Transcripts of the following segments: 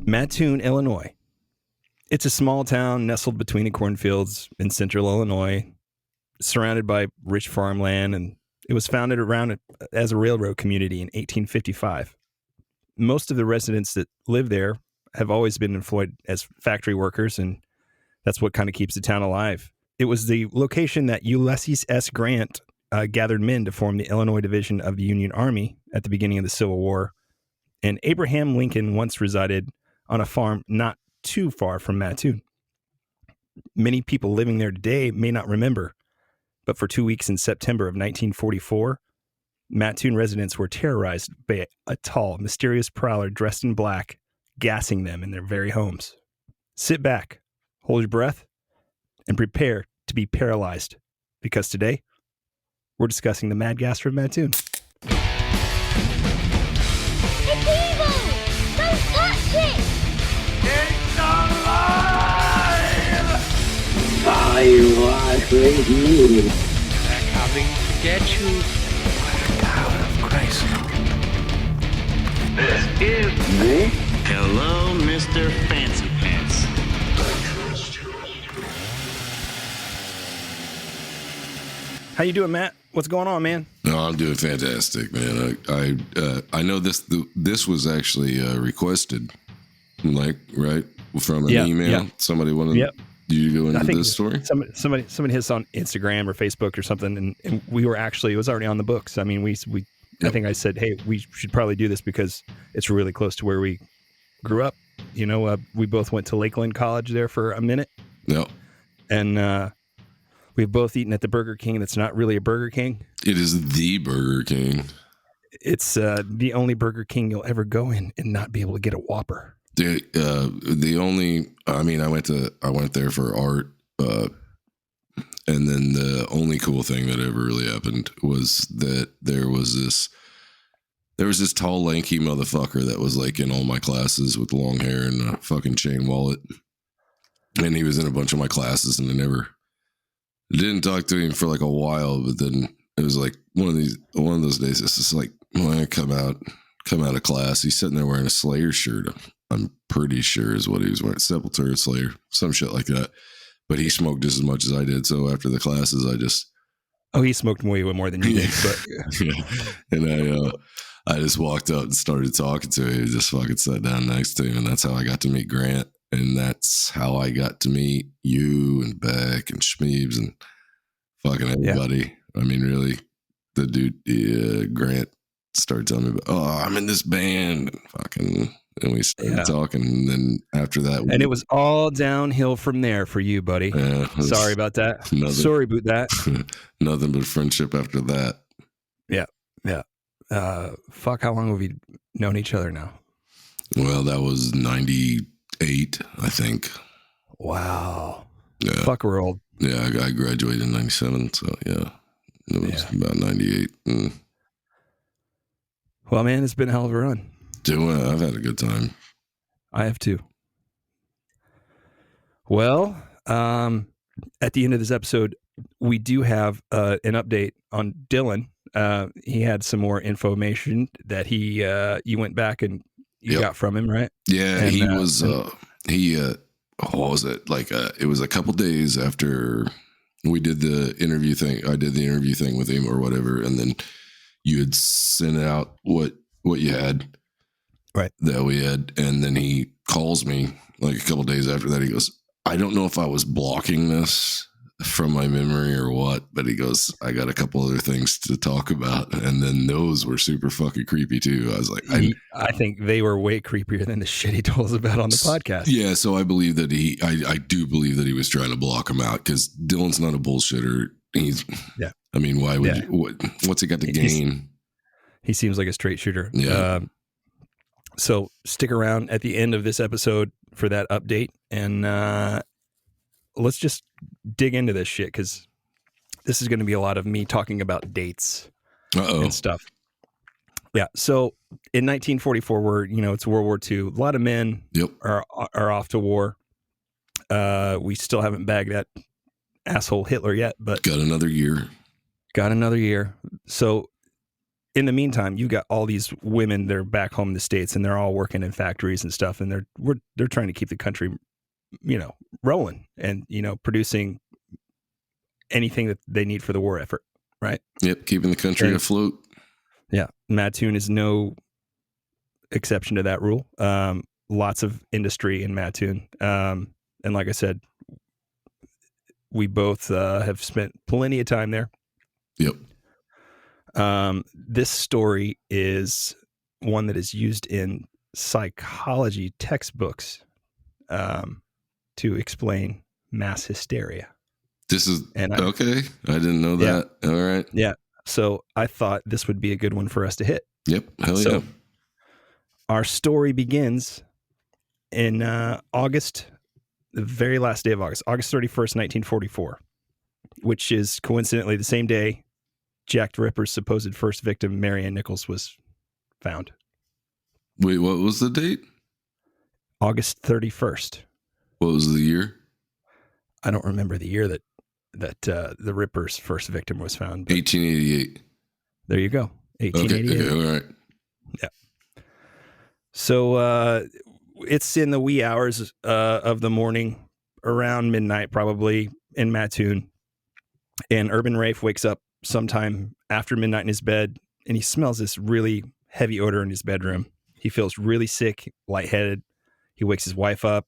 Mattoon, Illinois. It's a small town nestled between the cornfields in central Illinois, surrounded by rich farmland, and it was founded as a railroad community in 1855. Most of the residents that live there have always been employed as factory workers, and that's what kind of keeps the town alive. It was the location that Ulysses S. Grant gathered men to form the Illinois Division of the Union Army at the beginning of the Civil War. And Abraham Lincoln once resided on a farm not too far from Mattoon. Many people living there today may not remember, but for 2 weeks in September of 1944, Mattoon residents were terrorized by a tall, mysterious prowler dressed in black, gassing them in their very homes. Sit back, hold your breath, and prepare to be paralyzed, because today we're discussing the Mad Gasser of Mattoon. It's evil! Don't touch it! It's alive! I was with you. They're coming to get you. God of Christ. This is Me? Hello, Mr. Fancy Pants. How you doing, Matt? What's going on, man? No, I'm doing fantastic, man. I know this was actually requested, like right from an email. Yeah. Somebody wanted you to go into this story. Somebody hit us on Instagram or Facebook or something, and we were actually, it was already on the books. I mean, we I think I said, hey, we should probably do this because it's really close to where we grew up. You know, we both went to Lakeland College there for a minute. Yep. And we've both eaten at the Burger King that's not really a Burger King. It is the Burger King. It's the only Burger King you'll ever go in and not be able to get a Whopper. The only, I mean, I went there for art, and then the only cool thing that ever really happened was that there was this tall, lanky motherfucker that was like in all my classes with long hair and a fucking chain wallet, and he was in a bunch of my classes, and I didn't talk to him for like a while, but then it was like one of those days. It's just like when I come out of class, he's sitting there wearing a Slayer shirt. I'm pretty sure is what he was wearing. Sepultura, Slayer, some shit like that. But he smoked just as much as I did. So after the classes, he smoked way more than you did. But yeah. And I just walked up and started talking to him. He just fucking sat down next to him, and that's how I got to meet Grant. And that's how I got to meet you and Beck and Schmeebs and fucking everybody. Yeah. I mean, really, the dude, Grant, started telling me about, I'm in this band. And we started talking. And then after that. And it was all downhill from there for you, buddy. Yeah, sorry about that. Sorry about that. Nothing but friendship after that. Yeah. Yeah. Fuck, how long have we known each other now? Well, that was 98, I think. Wow. Yeah. Fuck, we're old. Yeah, I graduated in 97, so yeah. It was about 98. Well, man, it's been a hell of a run. I've had a good time. I have too. Well, at the end of this episode, we do have an update on Dylan. He had some more information that you went back and you got from him, right? Yeah, and he was what was it? Like it was a couple days after we did the interview thing. I did the interview thing with him or whatever, and then you had sent out what you had, right? That we had, and then he calls me like a couple days after that. He goes, "I don't know if I was blocking this from my memory or what," but he goes, "I got a couple other things to talk about," and then those were super fucking creepy too. I was like, I think they were way creepier than the shit he told us about on the podcast. Yeah, so I believe that I do believe that he was trying to block him out because Dylan's not a bullshitter. I mean, why would you, what's he got to gain? He seems like a straight shooter. Yeah. So stick around at the end of this episode for that update, and let's just dig into this shit because this is going to be a lot of me talking about dates and stuff. Yeah. So in 1944, it's World War II. A lot of men are off to war. We still haven't bagged that asshole Hitler yet, but got another year. So in the meantime, you've got all these women. They're back home in the States, and they're all working in factories and stuff. And they're trying to keep the country, rolling and producing anything that they need for the war effort. Right. Yep. Keeping the country afloat. Yeah. Mattoon is no exception to that rule. Lots of industry in Mattoon. And like I said, we both have spent plenty of time there. Yep. This story is one that is used in psychology textbooks to explain mass hysteria. This is okay. I didn't know that. Yeah. All right. Yeah. So I thought this would be a good one for us to hit. Yep. Hell yeah. Our story begins in August, the very last day of August 31st, 1944, which is coincidentally the same day Jack the Ripper's supposed first victim, Marianne Nichols, was found. Wait, what was the date? August 31st. What was the year? I don't remember the year that the Ripper's first victim was found. 1888. There you go. 1888. Okay, all right. Yeah. So it's in the wee hours of the morning, around midnight, probably in Mattoon. And Urban Rafe wakes up sometime after midnight in his bed, and he smells this really heavy odor in his bedroom. He feels really sick, lightheaded. He wakes his wife up,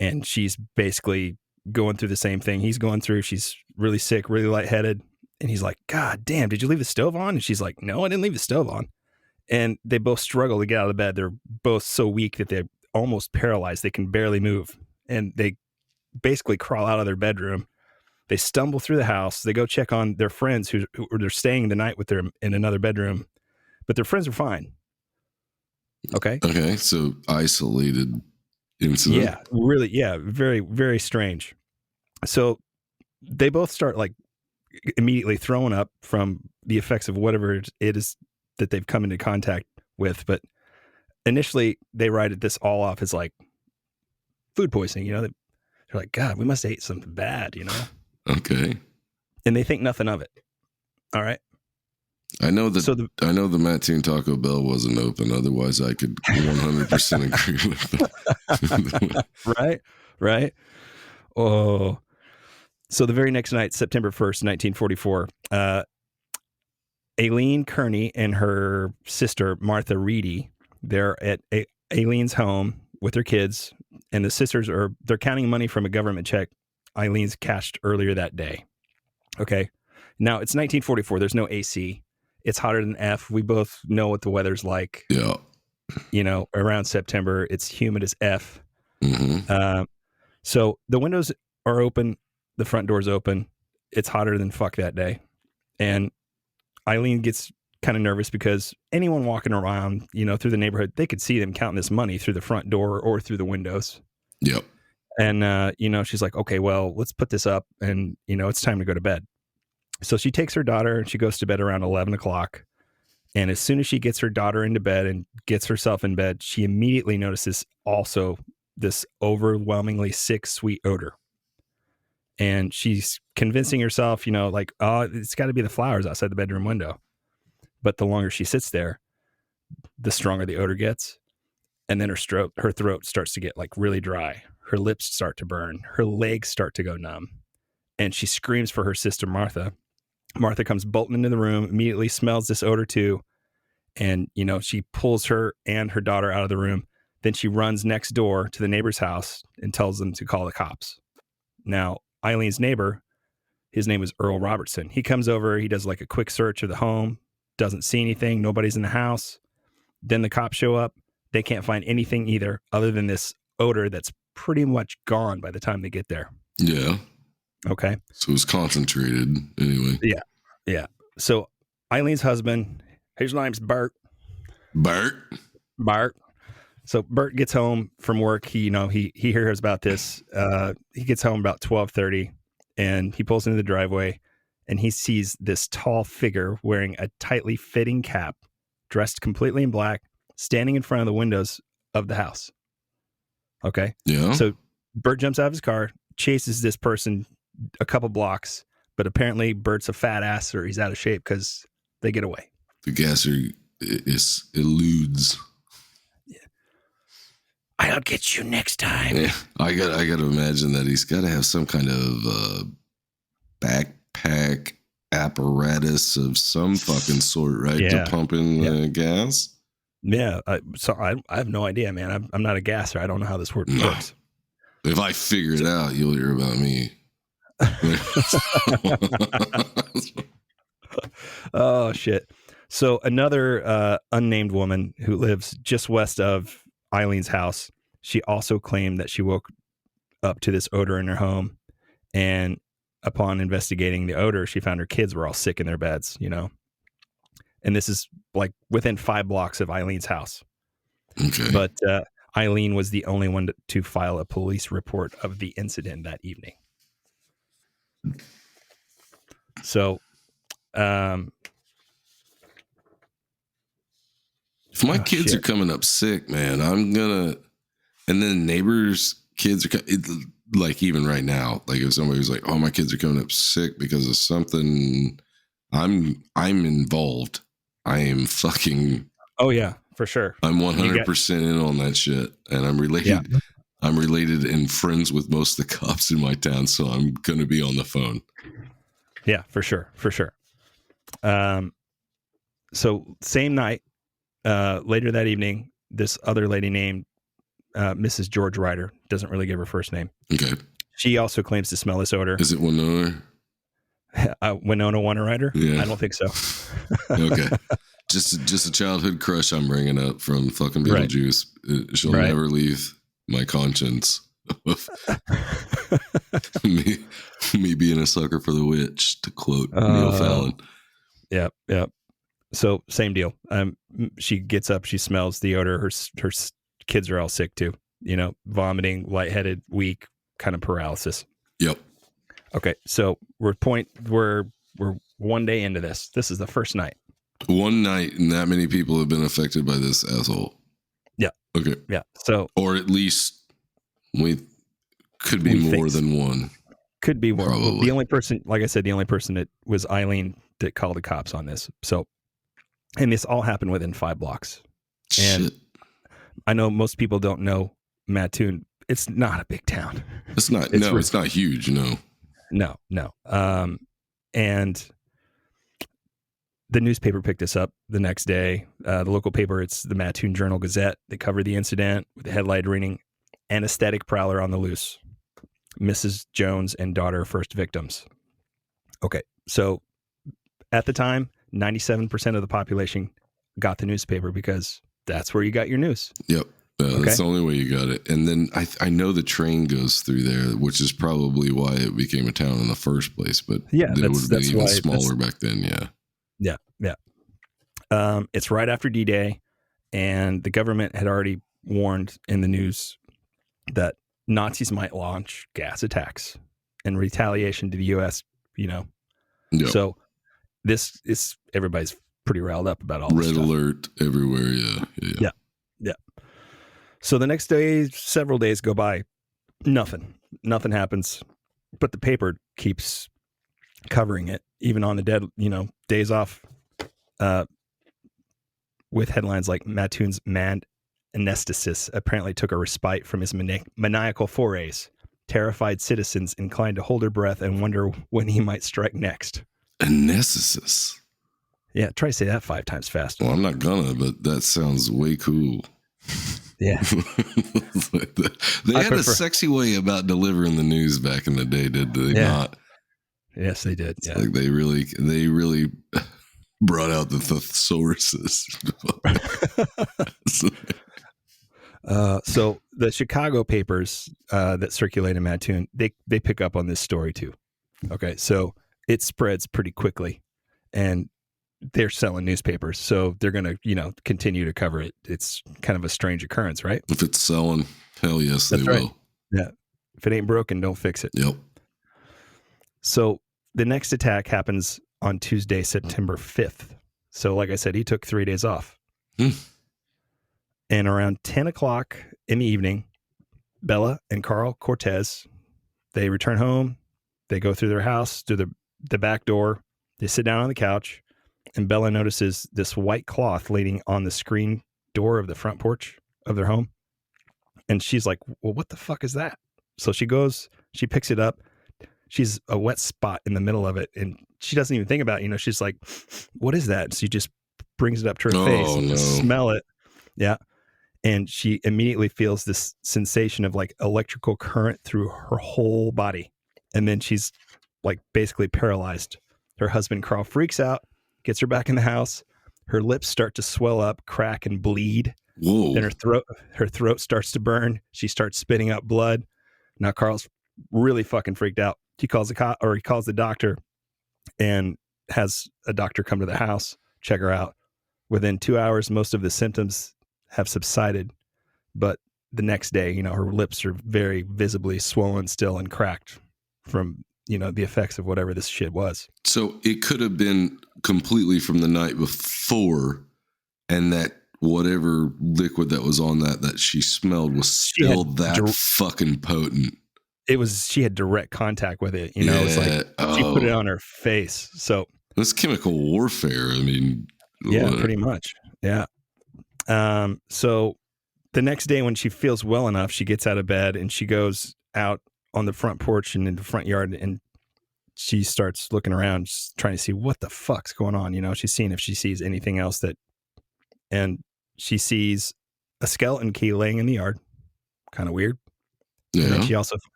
and she's basically going through the same thing he's going through. She's really sick, really lightheaded. And he's like, God damn, did you leave the stove on? And she's like, no, I didn't leave the stove on. And they both struggle to get out of bed. They're both so weak that they're almost paralyzed. They can barely move. And they basically crawl out of their bedroom. They stumble through the house. They go check on their friends who are staying the night with them in another bedroom. But their friends are fine. Okay. Okay. So isolated incident. Yeah. Really. Yeah. Very, very strange. So they both start like immediately throwing up from the effects of whatever it is that they've come into contact with. But initially they write this all off as like food poisoning. They're like, God, we must have ate something bad, Okay. And they think nothing of it. All right. I know the Mattoon Taco Bell wasn't open. Otherwise, I could 100% agree with that. Right. Oh, so the very next night, September 1st, 1944, Aileen Kearney and her sister, Martha Reedy, they're at Aileen's home with their kids, and the sisters they're counting money from a government check Aileen's cashed earlier that day. Okay. Now it's 1944. There's no AC. It's hotter than F. We both know what the weather's like. Yeah. Around September, it's humid as F. Mm-hmm. So the windows are open. The front door's open. It's hotter than fuck that day. And Aileen gets kind of nervous because anyone walking around, through the neighborhood, they could see them counting this money through the front door or through the windows. Yep. And, she's like, okay, well, let's put this up and, it's time to go to bed. So she takes her daughter and she goes to bed around 11 o'clock. And as soon as she gets her daughter into bed and gets herself in bed, she immediately notices also this overwhelmingly sick, sweet odor. And she's convincing herself, like, oh, it's got to be the flowers outside the bedroom window. But the longer she sits there, the stronger the odor gets. And then her throat starts to get like really dry. Her lips start to burn. Her legs start to go numb. And she screams for her sister, Martha. Martha comes bolting into the room, immediately smells this odor too. And, she pulls her and her daughter out of the room. Then she runs next door to the neighbor's house and tells them to call the cops. Now, Aileen's neighbor, his name was Earl Robertson. He comes over, he does like a quick search of the home, doesn't see anything, nobody's in the house. Then the cops show up. They can't find anything either other than this odor that's pretty much gone by the time they get there. Yeah. Okay. So it was concentrated anyway. Yeah. Yeah. So Aileen's husband, his name's Bert. Bert. So Bert gets home from work. He hears about this. He gets home about 12:30 and he pulls into the driveway and he sees this tall figure wearing a tightly fitting cap, dressed completely in black, standing in front of the windows of the house. Okay. Yeah. So Bert jumps out of his car, chases this person a couple blocks, but apparently Bert's a fat ass or he's out of shape because they get away. the gasser eludes. I'll get you next time. Yeah, I got to imagine that he's got to have some kind of backpack apparatus of some fucking sort, right? Yeah. To pump in the gas. Yeah. I have no idea, man. I'm not a gasser. I don't know how this works. If I figure it out, you'll hear about me. Oh, shit. So another unnamed woman who lives just west of Eileen's house, she also claimed that she woke up to this odor in her home. And upon investigating the odor, she found her kids were all sick in their beds, you know. And this is like within 5 blocks of Eileen's house. Okay. But Eileen was the only one to file a police report of the incident that evening. So, if my kids are coming up sick, man, I'm gonna. And then neighbors' kids are like, even right now, like if somebody was like, "Oh, my kids are coming up sick because of something," I'm involved. I am fucking. Oh yeah, for sure. I'm 100% in on that shit, and I'm related. Yeah. I'm related and friends with most of the cops in my town, so I'm gonna be on the phone. Yeah, for sure. So same night, later that evening, this other lady named Mrs. George Ryder, doesn't really give her first name. Okay. She also claims to smell this odor. Is it Winona? Winona Ryder? Yeah. I don't think so. Okay. Just a childhood crush I'm bringing up from fucking Beetlejuice. Right. She'll never leave my conscience of me being a sucker for the witch, to quote Neil Fallon. Yep. So same deal. She gets up, she smells the odor. Her kids are all sick too. You know, vomiting, lightheaded, weak, kind of paralysis. Yep. Okay, so we're 1 day into this. This is the first night. One night, and that many people have been affected by this asshole. Yeah. Okay. Yeah. So, or at least could be more than one. Could be more. Probably. The only person, like I said, the only person that was Eileen that called the cops on this. So, and this all happened within 5 blocks. And shit. I know most people don't know Mattoon. It's not a big town. It's not. It's not huge. No. And the newspaper picked this up the next day. The local paper, it's the Mattoon Journal-Gazette. They covered the incident with the headline reading, "Anesthetic Prowler on the Loose. Mrs. Jones and daughter first victims." Okay, so at the time, 97% of the population got the newspaper because that's where you got your news. Yep. That's the only way you got it. And then I know the train goes through there, which is probably why it became a town in the first place. But yeah, it would have been even smaller back then. Yeah. It's right after D-Day, and the government had already warned in the news that Nazis might launch gas attacks in retaliation to the U.S., you know. Yep. So this is, everybody's pretty riled up about all this stuff. Red alert everywhere, yeah. So the next day, several days go by, nothing happens, but the paper keeps covering it, even on the days off, with headlines like Mattoon's mad anesthetist apparently took a respite from his maniacal forays. Terrified citizens inclined to hold their breath and wonder when he might strike next. Anesthetist. Yeah, try to say that 5 times faster. Well, I'm not gonna, but that sounds way cool. Yeah. They had a sexy way about delivering the news back in the day, did they not? Yes, they did. Yeah. Like they really brought out the thesauruses. So the Chicago papers that circulate in Mattoon, they pick up on this story too. Okay, so it spreads pretty quickly, and they're selling newspapers, so they're going to, continue to cover it. It's kind of a strange occurrence, right? If it's selling, hell yes, they will. Yeah. If it ain't broken, don't fix it. Yep. So the next attack happens on Tuesday, September 5th. So like I said, he took 3 days off. And around 10 o'clock in the evening, Bella and Carl Cortez, they return home. They go through their house, through the back door. They sit down on the couch. and Bella notices this white cloth leaning on the screen door of the front porch of their home. And she's like, well, what the fuck is that? So she goes, she picks it up. She's a wet spot in the middle of it. And she doesn't even think about it. She's like, what is that? So she just brings it up to her face and just smell it. Yeah. And she immediately feels this sensation of like electrical current through her whole body. And then she's like basically paralyzed. Her husband, Carl, freaks out, gets her back in the house. Her lips start to swell up, crack, and bleed. Whoa. Then her throat starts to burn. She starts spitting out blood. Now Carl's really fucking freaked out. He calls the doctor and has a doctor come to the house, check her out. Within 2 hours, most of the symptoms have subsided, but the next day, her lips are very visibly swollen still and cracked from, the effects of whatever this shit was. So it could have been completely from the night before, and that whatever liquid that was on that she smelled was still fucking potent. She had direct contact with it. It was like she put it on her face. So that's chemical warfare. I mean, yeah, pretty much. Yeah. So the next day when she feels well enough, she gets out of bed and she goes out on the front porch and in the front yard, and she starts looking around, just trying to see what the fuck's going on. She's seeing if she sees anything else and she sees a skeleton key laying in the yard. Kind of weird. Yeah. And then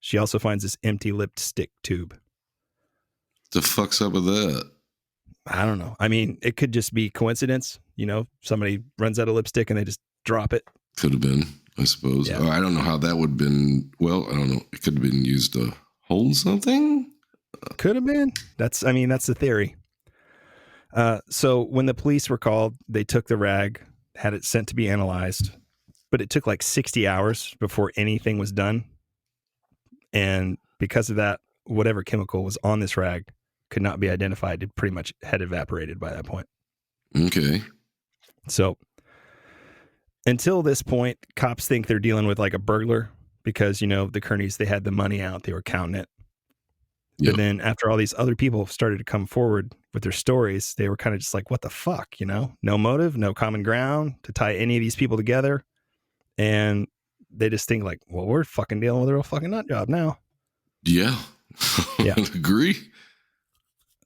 she also finds this empty lipped stick tube. The fuck's up with that? I don't know. I mean, it could just be coincidence. Somebody runs out of lipstick and they just drop it. Could have been, I suppose. Yeah. Or I don't know how that would have been. Well, I don't know. It could have been used to hold something. Could have been. That's the theory. So when the police were called, they took the rag, had it sent to be analyzed, but it took like 60 hours before anything was done. And because of that, whatever chemical was on this rag could not be identified. It pretty much had evaporated by that point. Okay. So until this point, cops think they're dealing with like a burglar because, the Kearneys, they had the money out. They were counting it. Yep. But then after all these other people started to come forward with their stories, they were kind of just like, what the fuck, no motive, no common ground to tie any of these people together. And they just think like, well, we're fucking dealing with a real fucking nut job now. Yeah. Yeah. Agree.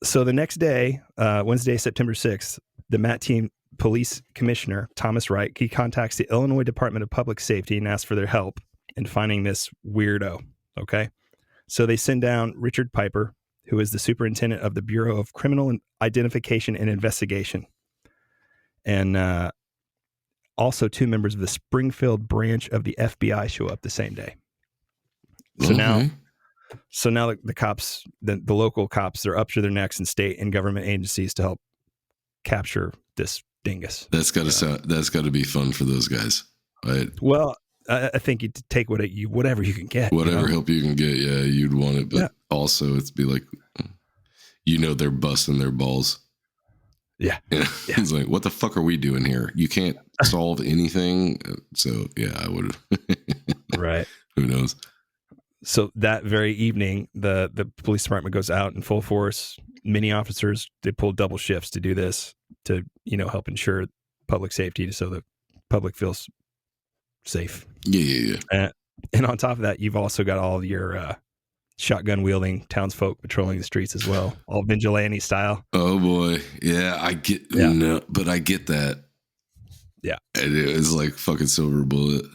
So the next day, Wednesday, September 6th, the Mattoon Police Commissioner, Thomas Wright, he contacts the Illinois Department of Public Safety and asks for their help in finding this weirdo. Okay. So they send down Richard Piper, who is the superintendent of the Bureau of Criminal Identification and Investigation. And also 2 members of the Springfield branch of the FBI show up the same day. So now the cops, the local cops, they're up to their necks in state and government agencies to help capture this dingus. That's got to be fun for those guys. Right? Well, I think you take whatever you can get. Whatever help you can get. Yeah, you'd want it. But also it'd be like, they're busting their balls. Yeah. Yeah. It's like, what the fuck are we doing here? You can't solve anything. So yeah, I would have. Right. Who knows? So that very evening, the police department goes out in full force. Many officers, they pull double shifts to do this to, help ensure public safety so the public feels safe. Yeah. And on top of that, you've also got all of your shotgun wielding townsfolk patrolling the streets as well, all vigilante style. Oh boy. Yeah, I get no, but I get that. Yeah. And it's like fucking silver bullet.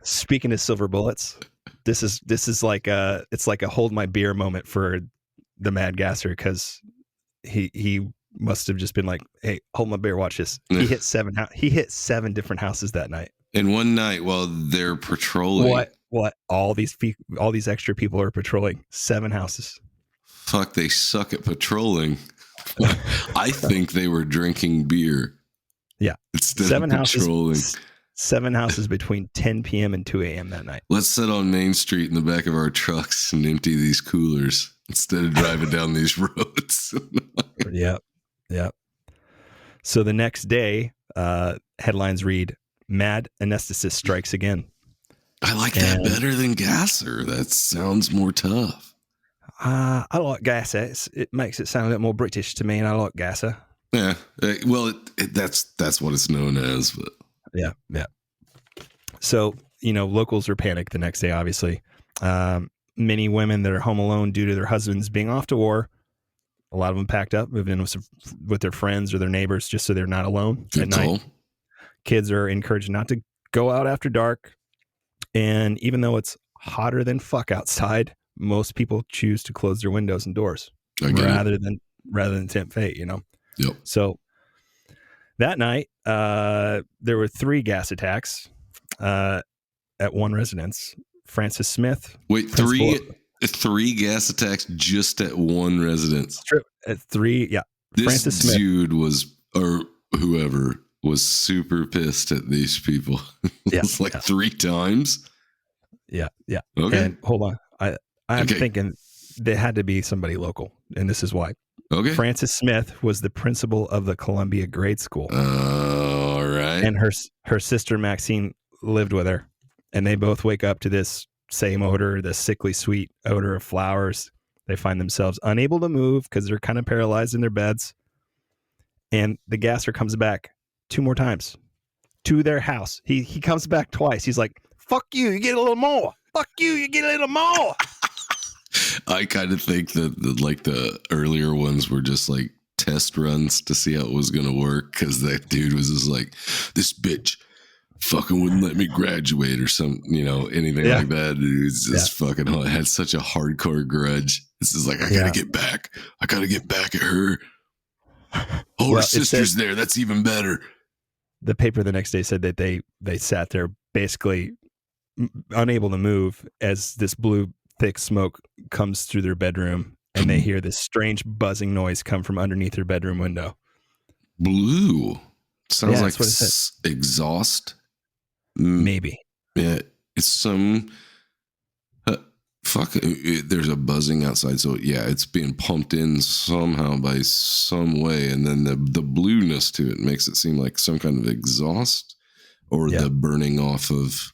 Speaking of silver bullets, this is like it's like a hold my beer moment for the Mad Gasser, because he must have just been like, hey, hold my beer, watch this. He hit 7 different houses that night. In one night while they're patrolling. What? All these extra people are patrolling 7 houses. Fuck, they suck at patrolling. I think they were drinking beer. Yeah. Instead 7 of patrolling. 7 houses between 10 p.m. and 2 a.m. that night. Let's sit on Main Street in the back of our trucks and empty these coolers instead of driving down these roads. Yep. So the next day, headlines read, Mad Anesthetist strikes again. I like that better than Gasser. That sounds more tough. I like Gasser. It makes it sound a bit more British to me, and I like Gasser. Yeah. Well, that's what it's known as. But Yeah. So, locals are panicked the next day, obviously. Many women that are home alone due to their husbands being off to war, a lot of them packed up, moving in with their friends or their neighbors just so they're not alone good at call. night. Kids are encouraged not to go out after dark. And even though it's hotter than fuck outside, most people choose to close their windows and doors rather than tempt fate, Yep. So that night, there were 3 gas attacks at one residence. Francis Smith. Wait, three gas attacks just at one residence. True. At 3, yeah. This Francis Smith. dude or whoever was super pissed at these people. It's like 3 times. Yeah. Okay. And hold on. I'm thinking there had to be somebody local, and this is why. Okay. Francis Smith was the principal of the Columbia Grade School. All right. And her sister Maxine lived with her, and they both wake up to this same odor, the sickly sweet odor of flowers. They find themselves unable to move because they're kind of paralyzed in their beds. And the gasser comes back 2 more times to their house. He comes back twice. He's like, fuck you, you get a little more. Fuck you, you get a little more. I kind of think that the earlier ones were just like test runs to see how it was going to work, because that dude was just like, this bitch fucking wouldn't let me graduate or some, anything like that. It was just fucking had such a hardcore grudge. This is like, I gotta get back. I gotta get back at her. Oh, her sister's there. That's even better. The paper the next day said that they sat there basically unable to move as this blue thick smoke comes through their bedroom, and they hear this strange buzzing noise come from underneath their bedroom window. Blue sounds like it exhaust. Maybe. Yeah, it's some there's a buzzing outside, so yeah, it's being pumped in somehow by some way, and then the blueness to it makes it seem like some kind of exhaust or the burning off of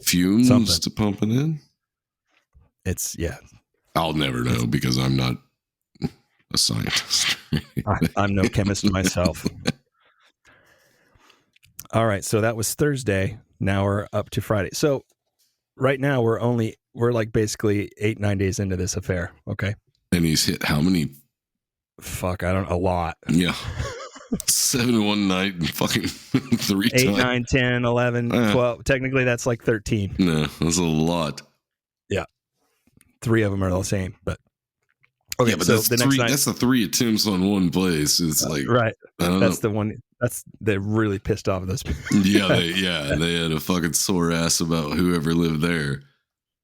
fumes to pump it in. It's I'll never know because I'm not a scientist. I'm no chemist myself. All right, so that was Thursday. Now we're up to Friday. So right now we're like basically 8-9 days into this affair. Okay. And he's hit how many? Fuck, a lot. Yeah. 7 one night and fucking 3 8, times. 9, 10, 11, 12. Technically that's like 13. No, that's a lot. Yeah. 3 of them are the same, but okay. Yeah, but so that's the next night, that's the 3 attempts on one place. It's like right. That's know. the one. They're really pissed off at those people. They had a fucking sore ass about whoever lived there.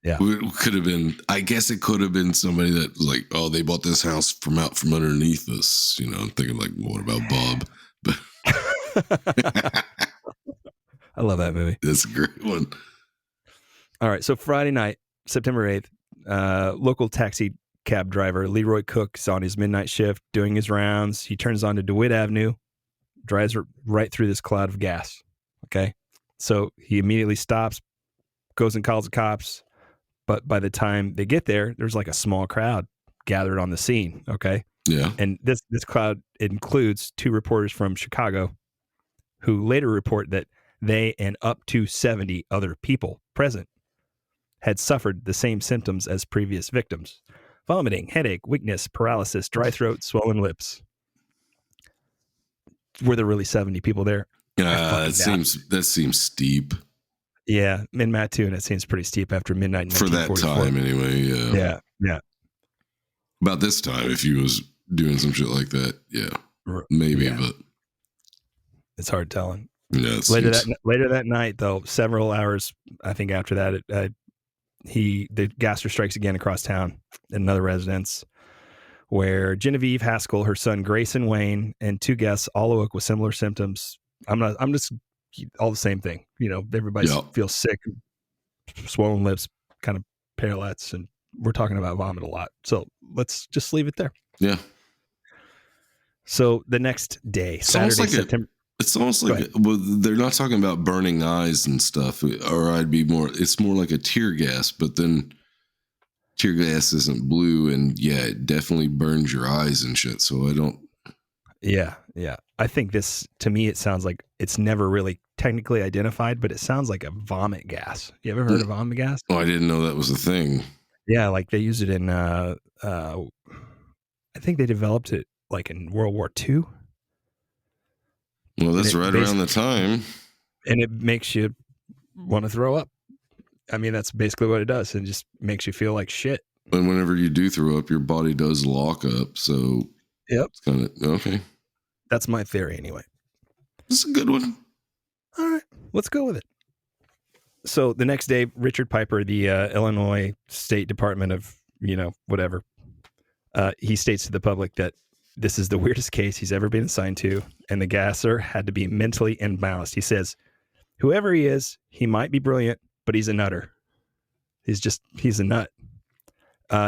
Yeah, it could have been. I guess it could have been somebody that was like, oh, they bought this house from out from underneath us. I'm thinking like, what about Bob? But I love that movie. That's a great one. All right, so Friday night, September 8th, local taxi cab driver Leroy Cook is on his midnight shift doing his rounds. He turns onto DeWitt Avenue, drives right through this cloud of gas. Okay. So he immediately stops, goes and calls the cops. But by the time they get there, there's like a small crowd gathered on the scene. Okay. Yeah. And this crowd includes 2 reporters from Chicago who later report that they and up to 70 other people present had suffered the same symptoms as previous victims: vomiting, headache, weakness, paralysis, dry throat, swollen lips. Were there really 70 people there? That seems steep. Yeah, in Mattoon, it seems pretty steep after midnight. For that time, anyway. Yeah. About this time, if he was doing some shit like that, maybe. But it's hard telling. Yeah. Later that night, though, several hours I think after that, the gasser strikes again across town at another residence, where Genevieve Haskell, her son Grayson Wayne, and 2 guests all awoke with similar symptoms. I'm just all the same thing. Everybody feels sick, swollen lips, kind of paralyzed, and we're talking about vomit a lot. So let's just leave it there. Yeah. So the next day, Saturday, September. It's almost like they're not talking about burning eyes and stuff, or it's more like a tear gas, but then tear gas isn't blue, and it definitely burns your eyes and shit. So I don't. Yeah. I think this, to me, it sounds like it's never really technically identified, but it sounds like a vomit gas. You ever heard of vomit gas? Oh, I didn't know that was a thing. Yeah, like they use it in. I think they developed it like in World War II. Well, that's right around the time. And it makes you want to throw up. I mean, that's basically what it does. It just makes you feel like shit. And whenever you do throw up, your body does lock up. So it's kind of okay. That's my theory anyway. This is a good one. All right, let's go with it. So the next day, Richard Piper, the Illinois State Department of, whatever, he states to the public that this is the weirdest case he's ever been assigned to, and the gasser had to be mentally imbalanced. He says, whoever he is, he might be brilliant, but he's a nutter. He's a nut.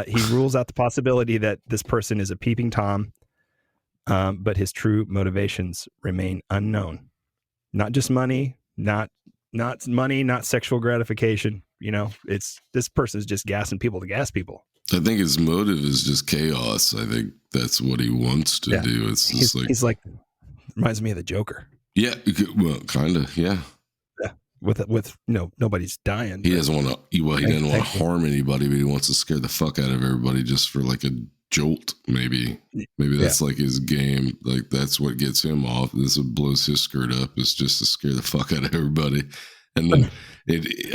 He rules out the possibility that this person is a peeping Tom, but his true motivations remain unknown. Not just money, not sexual gratification. It's this person's just gassing people to gas people. I think his motive is just chaos. I think that's what he wants to do. It's just he's like reminds me of the Joker. Yeah, well, kind of, yeah. Yeah, with nobody's dying. He doesn't want to. Well, he doesn't want to harm anybody, but he wants to scare the fuck out of everybody just for like a jolt. Maybe that's like his game. Like that's what gets him off. This blows his skirt up. Is just to scare the fuck out of everybody. And then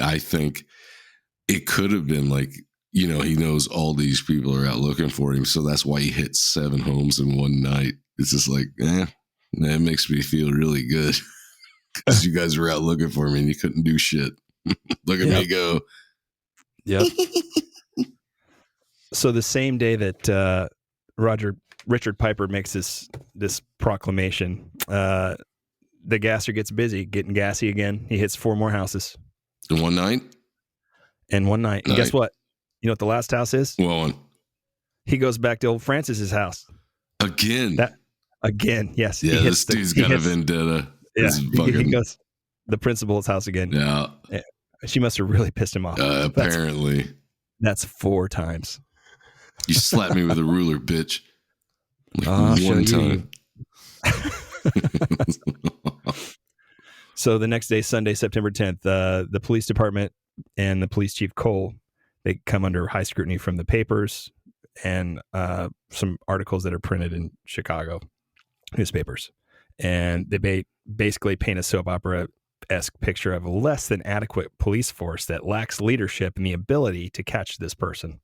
I think it could have been like, he knows all these people are out looking for him, so that's why he hit 7 homes in one night. It's just like, that makes me feel really good because you guys were out looking for me and you couldn't do shit. Look at me go. Yep. So the same day that Richard Piper makes this proclamation, the gasser gets busy, getting gassy again. He hits 4 more houses in one night. And guess what? You know what the last house is? Well, he goes back to old Francis's house again. Yes. Yeah, this dude's got a vendetta. Yeah, he goes the principal's house again. Yeah. She must have really pissed him off. Apparently, that's 4 times. You slapped me with a ruler, bitch. Like one time. So the next day, Sunday, September 10th, the police department and the police chief Cole, they come under high scrutiny from the papers and some articles that are printed in Chicago newspapers. And they basically paint a soap opera-esque picture of a less than adequate police force that lacks leadership and the ability to catch this person.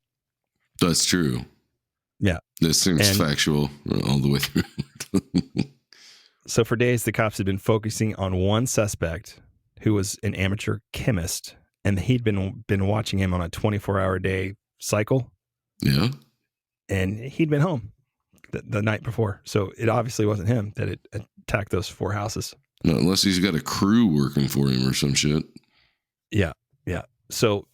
That's true. Yeah. This seems factual all the way through. So for days, the cops had been focusing on one suspect who was an amateur chemist, and he'd been watching him on a 24-hour day cycle. Yeah. And he'd been home the night before. So it obviously wasn't him that had attacked those 4 houses. No, unless he's got a crew working for him or some shit. Yeah. So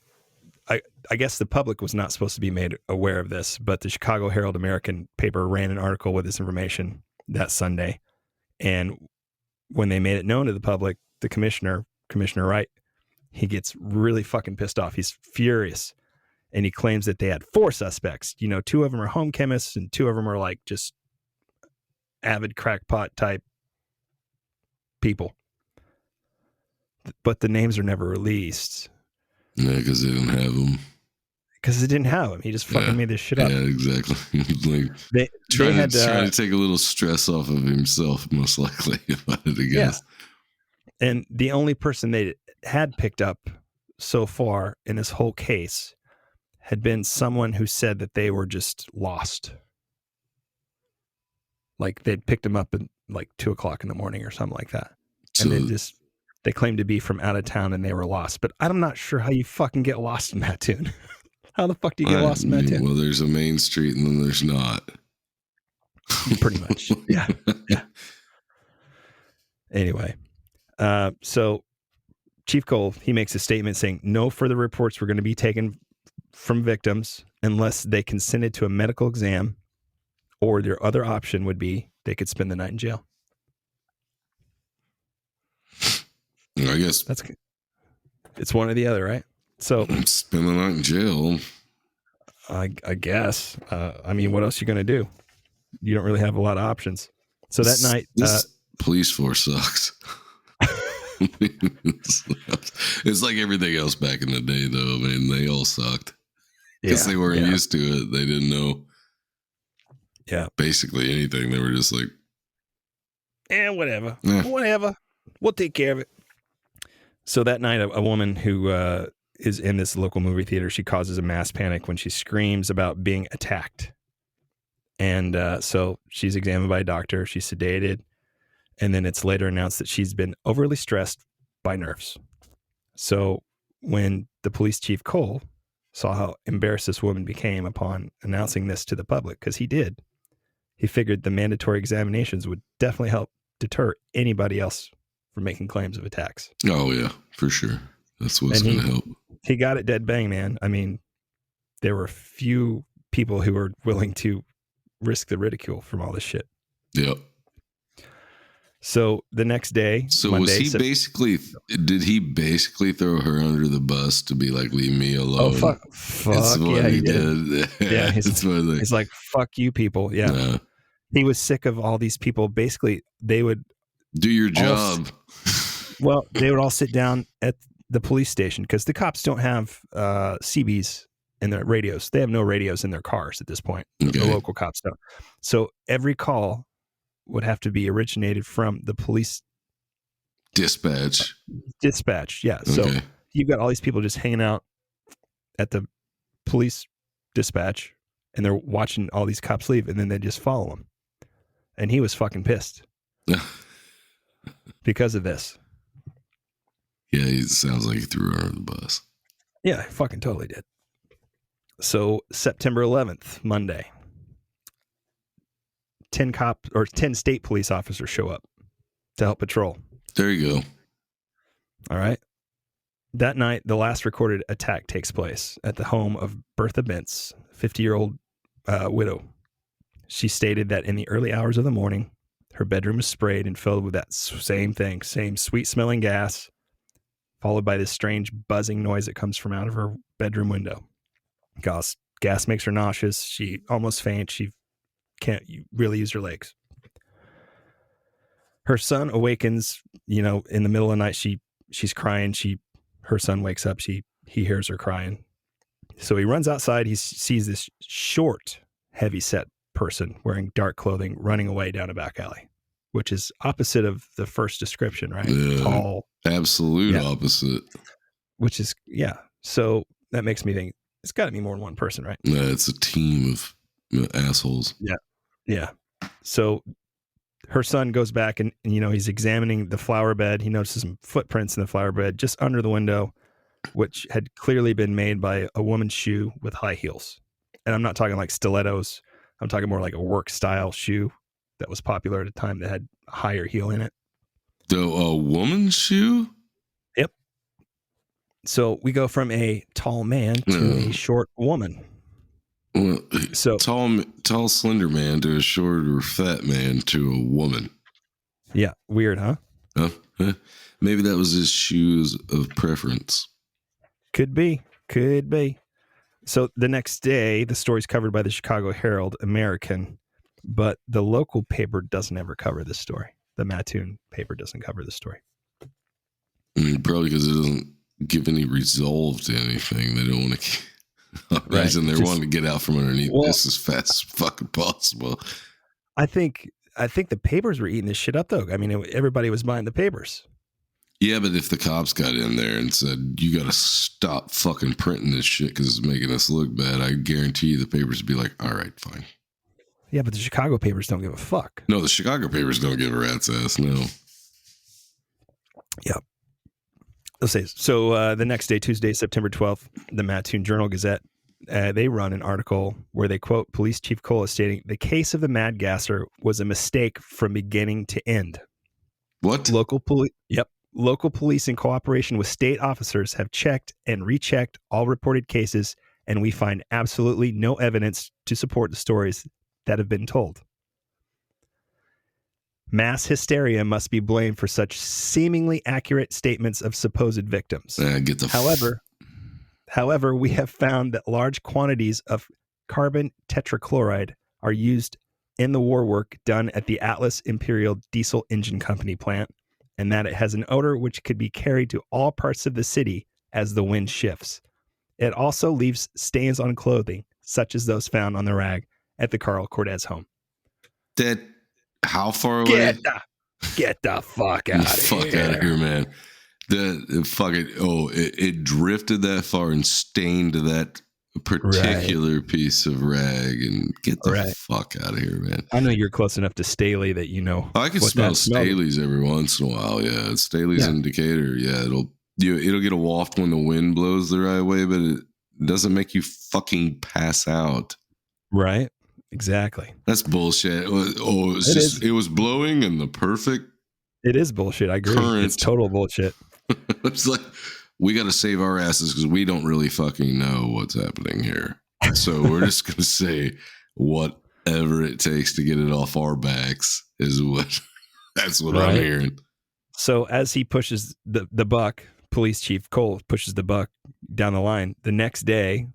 I guess the public was not supposed to be made aware of this, but the Chicago Herald American paper ran an article with this information that Sunday. And when they made it known to the public, the Commissioner Wright, he gets really fucking pissed off. He's furious. And he claims that they had 4 suspects. 2 of them are home chemists and 2 of them are like just avid crackpot type people. But the names are never released. Yeah, because they didn't have them. Because they didn't have him. He just fucking made this shit up. Yeah, exactly. Like they trying to take a little stress off of himself, most likely, if I had to guess. Yeah. And the only person they had picked up so far in this whole case had been someone who said that they were just lost. Like they'd picked him up at like 2:00 in the morning or something like that. So, and they claimed to be from out of town and they were lost. But I'm not sure how you fucking get lost in Mattoon. How the fuck do you get lost in Mattoon? Well, there's a main street and then there's not. Pretty much. Yeah. Anyway, so Chief Cole, he makes a statement saying no further reports were going to be taken from victims unless they consented to a medical exam, or their other option would be they could spend the night in jail. I guess it's one or the other, right? So spend the night in jail. I guess. I mean, what else are you going to do? You don't really have a lot of options. So that night, this police force sucks. It's like everything else back in the day, though. Man, they all sucked because they weren't used to it. They didn't know, basically anything. They were just like, whatever, we'll take care of it. So that night, a woman who is in this local movie theater, she causes a mass panic when she screams about being attacked. And so she's examined by a doctor. She's sedated. And then it's later announced that she's been overly stressed by nerves. So when the police chief Cole saw how embarrassed this woman became upon announcing this to the public, because he did, he figured the mandatory examinations would definitely help deter anybody else from making claims of attacks. Oh, yeah, for sure. That's what's going to help. He got it dead bang, man. I mean, there were few people who were willing to risk the ridicule from all this shit. Yep. So the next day, so Monday, did he basically throw her under the bus to be like, leave me alone? Oh, fuck. That's what yeah, he did. Yeah, he's like, fuck you people. Yeah. Nah. He was sick of all these people. Basically, they would do your job. They would all sit down at the police station because the cops don't have CBs in their radios. They have no radios in their cars at this point. Okay. The local cops don't. So every call would have to be originated from the police dispatch. Yeah. Okay. So you've got all these people just hanging out at the police dispatch and they're watching all these cops leave and then they just follow them. And he was fucking pissed because of this. Yeah. He sounds like he threw her under the bus. Yeah, he fucking totally did. So September 11th, Monday, 10 state police officers show up to help patrol. There you go. All right. That night, the last recorded attack takes place at the home of Bertha Bentz, 50-year-old widow. She stated that in the early hours of the morning, her bedroom was sprayed and filled with that same sweet-smelling gas, followed by this strange buzzing noise that comes from out of her bedroom window. Gas makes her nauseous. She almost faints. She can't really use her legs. Her son awakens, in the middle of the night. She's crying. Her son wakes up. He hears her crying. So he runs outside. He sees this short, heavy-set person wearing dark clothing running away down a back alley, which is opposite of the first description, right? Yeah, tall. Absolute opposite. Which is, So that makes me think it's got to be more than one person, right? Yeah, it's a team of assholes. Yeah. So her son goes back and he's examining the flower bed. He notices some footprints in the flower bed just under the window, which had clearly been made by a woman's shoe with high heels. And I'm not talking like stilettos. I'm talking more like a work style shoe that was popular at a time that had a higher heel in it. A woman's shoe? Yep. So we go from a tall man to a short woman. Well, so tall, slender man to a short or fat man to a woman. Yeah. Weird, huh? Maybe that was his shoes of preference. Could be. So the next day, the story's covered by the Chicago Herald American, but the local paper doesn't ever cover this story. The Mattoon paper doesn't cover this story. Probably because it doesn't give any resolve to anything. They don't want to... Imagine they're wanting to get out from underneath this as fast as fucking possible. I think the papers were eating this shit up, though. I mean, everybody was buying the papers. Yeah, but if the cops got in there and said, you got to stop fucking printing this shit because it's making us look bad, I guarantee you the papers would be like, all right, fine. Yeah, but the Chicago papers don't give a fuck. No, the Chicago papers don't give a rat's ass, no. Yeah. Let's say so. The next day, Tuesday, September 12th, the Mattoon Journal-Gazette, they run an article where they quote Police Chief Cole as stating, the case of the Mad Gasser was a mistake from beginning to end. What? Local police in cooperation with state officers have checked and rechecked all reported cases, and we find absolutely no evidence to support the stories that have been told. Mass hysteria must be blamed for such seemingly accurate statements of supposed victims. However, we have found that large quantities of carbon tetrachloride are used in the war work done at the Atlas Imperial Diesel Engine Company plant, and that it has an odor which could be carried to all parts of the city as the wind shifts. It also leaves stains on clothing, such as those found on the rag at the Carl Cortez home. That, how far away? Get the fuck out of Fuck here. out of here, man. It drifted that far and stained that particular piece of rag, and get the fuck out of here, man. I know you're close enough to Staley that you know. I can smell Staley's every once in a while. Yeah, Staley's indicator. Yeah, it'll get a waft when the wind blows the right way, but it doesn't make you fucking pass out. Right. Exactly. That's bullshit. It was blowing in the perfect. It is bullshit. I agree. Current. It's total bullshit. It's like, we got to save our asses because we don't really fucking know what's happening here. So we're just going to say whatever it takes to get it off our backs is that's what I'm hearing. So as he pushes the buck, Police Chief Cole pushes the buck down the line. The next day,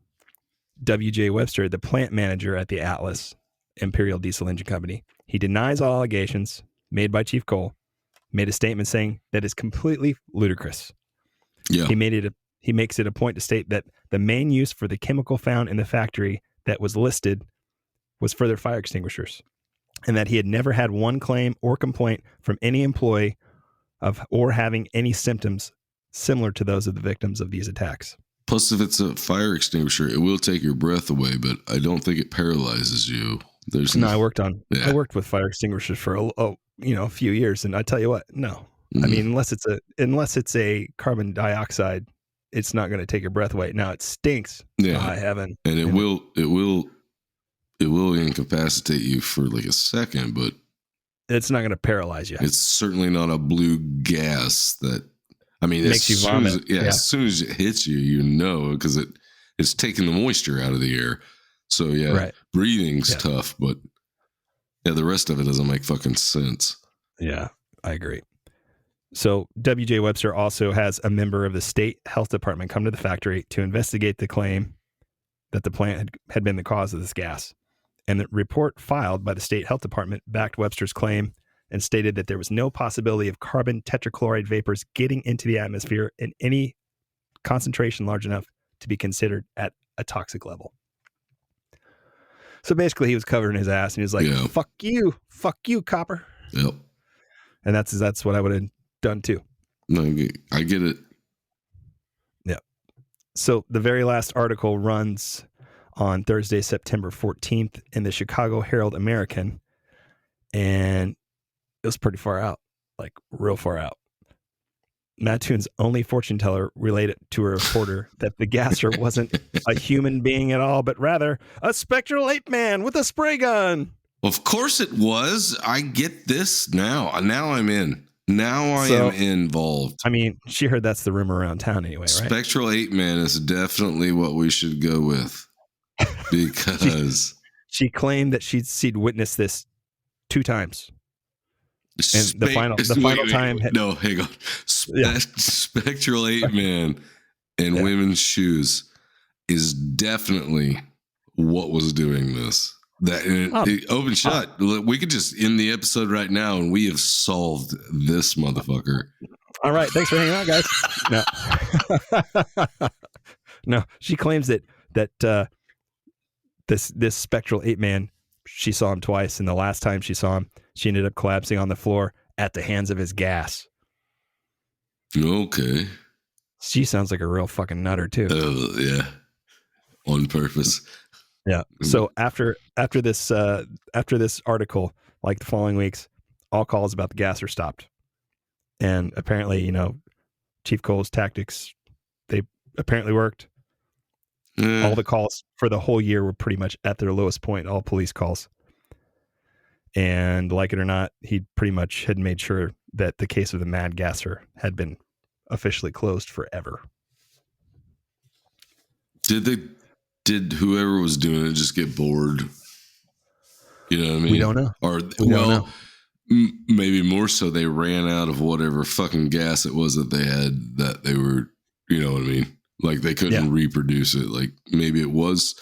W.J. Webster, the plant manager at the Atlas Imperial Diesel Engine Company, he denies all allegations made by Chief Cole, made a statement saying that is completely ludicrous. Yeah. He makes it a point to state that the main use for the chemical found in the factory that was listed was for their fire extinguishers, and that he had never had one claim or complaint from any employee or having any symptoms similar to those of the victims of these attacks. Plus, if it's a fire extinguisher, it will take your breath away, but I don't think it paralyzes you. I worked with fire extinguishers for a few years, and I tell you what, no. I mean, unless it's a carbon dioxide, it's not going to take your breath away. Now it stinks. Yeah, high heaven, and it will incapacitate you for like a second, but it's not going to paralyze you. It's certainly not a blue gas that. I mean, makes you vomit. As soon as it hits you, because it's taking the moisture out of the air. So breathing's tough, but the rest of it doesn't make fucking sense. Yeah, I agree. So W.J. Webster also has a member of the state health department come to the factory to investigate the claim that the plant had been the cause of this gas. And the report filed by the state health department backed Webster's claim and stated that there was no possibility of carbon tetrachloride vapors getting into the atmosphere in any concentration large enough to be considered at a toxic level. So basically he was covering his ass and he was like, fuck you, copper. Yep. And that's what I would have done too. No, I get it. Yeah. So the very last article runs on Thursday, September 14th in the Chicago Herald-American. And it was pretty far out, like real far out. Mattoon's only fortune teller related to a reporter that the gasser wasn't a human being at all, but rather a spectral ape man with a spray gun. Of course it was. I get this now. Now I'm in. Now I am involved. I mean, she heard that's the rumor around town anyway, right? Spectral ape man is definitely what we should go with, because she claimed that she'd witnessed this 2 times. And the final time. No, hang on. Spectral ape man in women's shoes is definitely what was doing this. Open shut. We could just end the episode right now, and we have solved this motherfucker. All right, thanks for hanging out, guys. No, she claims that this spectral ape man, she saw him twice, and the last time she saw him, she ended up collapsing on the floor at the hands of his gas. Okay. She sounds like a real fucking nutter too. Yeah. On purpose. Yeah. So after this article, like the following weeks, all calls about the gas are stopped. And apparently, Chief Cole's tactics, they apparently worked. All the calls for the whole year were pretty much at their lowest point, all police calls. And like it or not, he pretty much had made sure that the case of the mad gasser had been officially closed forever. Did whoever was doing it just get bored? You know what I mean? We don't know. Or maybe more so they ran out of whatever fucking gas it was that they had, that they were, you know what I mean? Like they couldn't reproduce it. Like maybe it was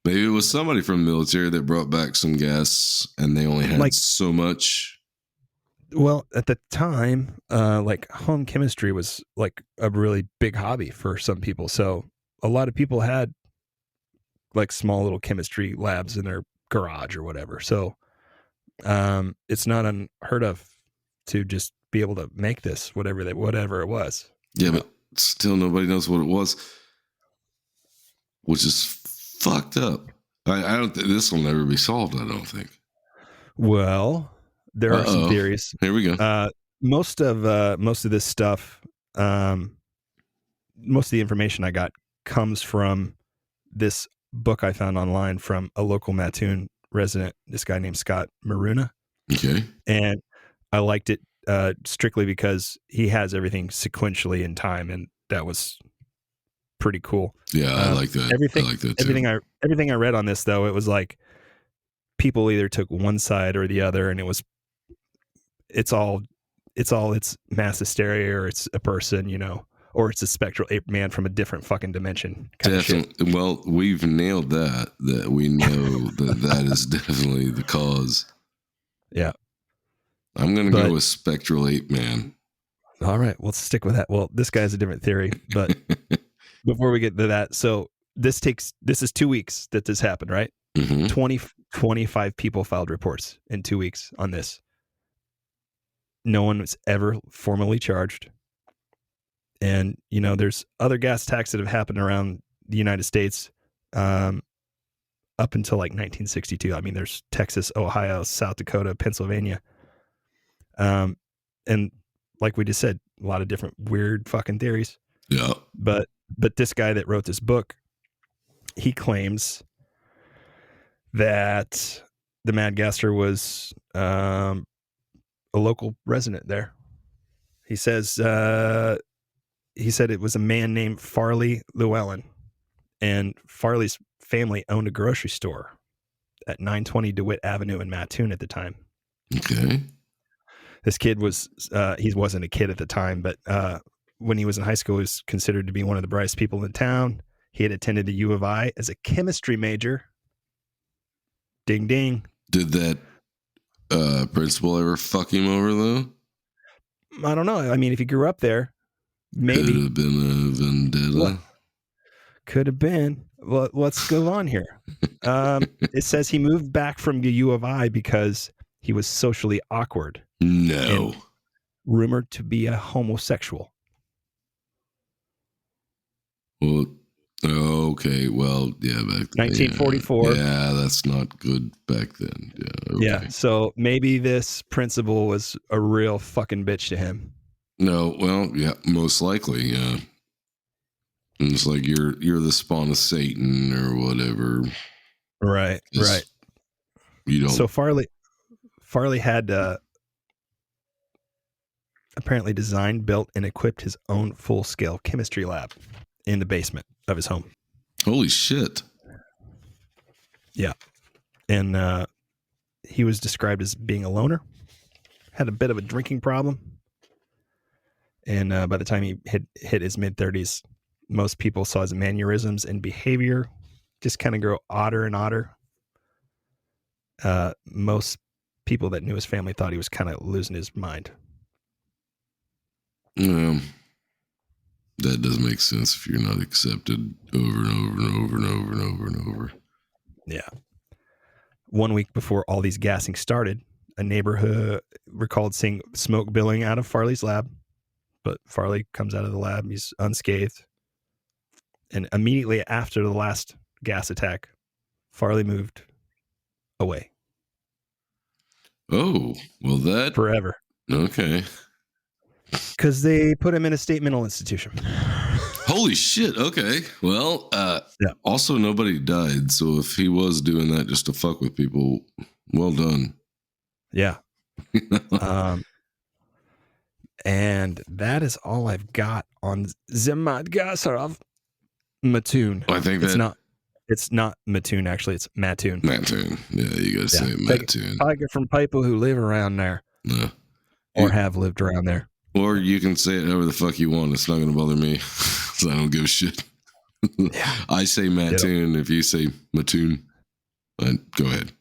Maybe it was somebody from the military that brought back some gas and they only had Like- so much. Well, at the time, like home chemistry was like a really big hobby for some people. So a lot of people had like small little chemistry labs in their garage or whatever. So it's not unheard of to just be able to make this, whatever it was. Yeah, but still nobody knows what it was, which is fucked up. I don't think this will never be solved. I don't think. Well, there are some theories. Here we go. Most of this stuff, most of the information I got comes from this book I found online from a local Mattoon resident, this guy named Scott Maruna. Okay. And I liked it strictly because he has everything sequentially in time, and that was pretty cool. Yeah, I like that. Everything, I like that too. everything I read on this, though, it was like people either took one side or the other, and it's mass hysteria, or it's a person, or it's a spectral ape man from a different fucking dimension. Kind of shit. Definitely. Well, we've nailed that. That we know that is definitely the cause. Yeah. I'm gonna go with spectral ape man. All right, we'll stick with that. Well, this guy has a different theory, but before we get to that, so this is 2 weeks that this happened, right? Mm-hmm. 25 people filed reports in 2 weeks on this. No one was ever formally charged. And, there's other gas attacks that have happened around the United States up until like 1962. I mean, there's Texas, Ohio, South Dakota, Pennsylvania. And like we just said, a lot of different weird fucking theories. Yeah. But this guy that wrote this book, he claims that the Mad Gasser was a local resident there. He says he said it was a man named Farley Llewellyn, and Farley's family owned a grocery store at 920 DeWitt Avenue in Mattoon at the time. Okay. This kid was he wasn't a kid at the time, but when he was in high school, he was considered to be one of the brightest people in town. He had attended the WWII as a chemistry major. Ding ding. Did that principal ever fuck him over though? I don't know. I mean, if he grew up there, maybe. Could have been a vendetta. Could have been. Well, let's go on here. It says he moved back from the U of I because he was socially awkward. No. And rumored to be a homosexual. Well, okay. Well, yeah. Back 1944. Yeah, that's not good back then. Yeah. Okay. Yeah. So maybe this principal was a real fucking bitch to him. No. Well, yeah. Most likely. Yeah. And it's like you're the spawn of Satan or whatever. Right. Right. You don't. So Farley had apparently designed, built, and equipped his own full-scale chemistry lab in the basement of his home. Holy shit. Yeah. And he was described as being a loner, had a bit of a drinking problem. And by the time he hit his mid-30s, most people saw his mannerisms and behavior just kind of grow odder and odder. Most people that knew his family thought he was kind of losing his mind. That doesn't make sense if you're not accepted over and over and over and over and over and over. Yeah. 1 week before all these gassing started, a neighborhood recalled seeing smoke billowing out of Farley's lab. But Farley comes out of the lab. He's unscathed. And immediately after the last gas attack, Farley moved away. Oh, well that... Forever. Okay. Because they put him in a state mental institution. Holy shit. Okay. Well, yeah. Also nobody died. So if he was doing that just to fuck with people, well done. Yeah. And that is all I've got on the Mad Gasser of Mattoon. I think it's not Mattoon, actually. It's Mattoon. Mattoon. Yeah, you gotta say Mattoon. I get from people who live around there. No. Or have lived around there. Or you can say it however the fuck you want. It's not gonna bother me. So I don't give a shit. I say Mattoon. If you say Mattoon, go ahead.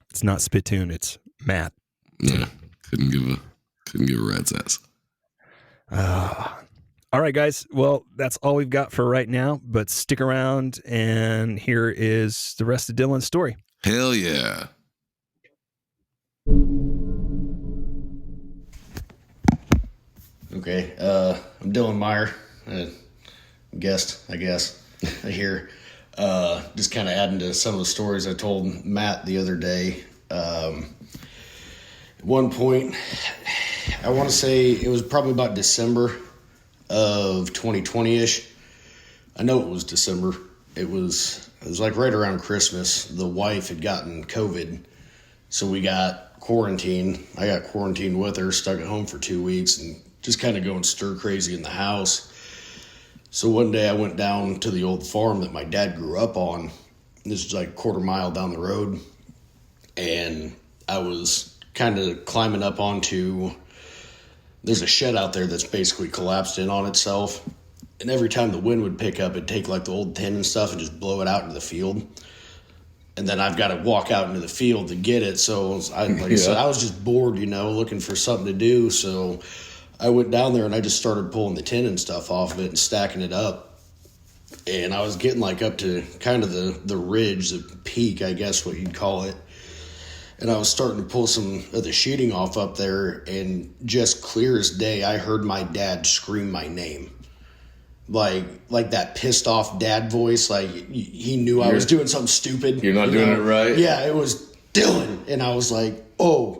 It's not spittoon. It's Matt. Yeah, couldn't give a rat's ass. All right, guys. Well, that's all we've got for right now, but stick around and here is the rest of Dylan's story. Hell yeah. Okay, I'm Dylan Meyer, guest, I guess, here. Just kind of adding to some of the stories I told Matt the other day. At one point, I want to say it was probably about December of 2020-ish. I know it was December. It was like right around Christmas. The wife had gotten COVID, so we got quarantined. I got quarantined with her, stuck at home for 2 weeks, and just kind of going stir crazy in the house. So one day I went down to the old farm that my dad grew up on. This is like a quarter mile down the road. And I was kind of climbing up onto, there's a shed out there that's basically collapsed in on itself. And every time the wind would pick up, it'd take like the old tin and stuff and just blow it out into the field. And then I've got to walk out into the field to get it. So I said, I was just bored, looking for something to do. So I went down there and I just started pulling the tin and stuff off of it and stacking it up. And I was getting like up to kind of the ridge, the peak, I guess what you'd call it. And I was starting to pull some of the sheeting off up there, and just clear as day, I heard my dad scream my name. Like that pissed off dad voice, like he knew I was doing something stupid. You're not doing it right? Yeah, it was Dylan. And I was like, oh.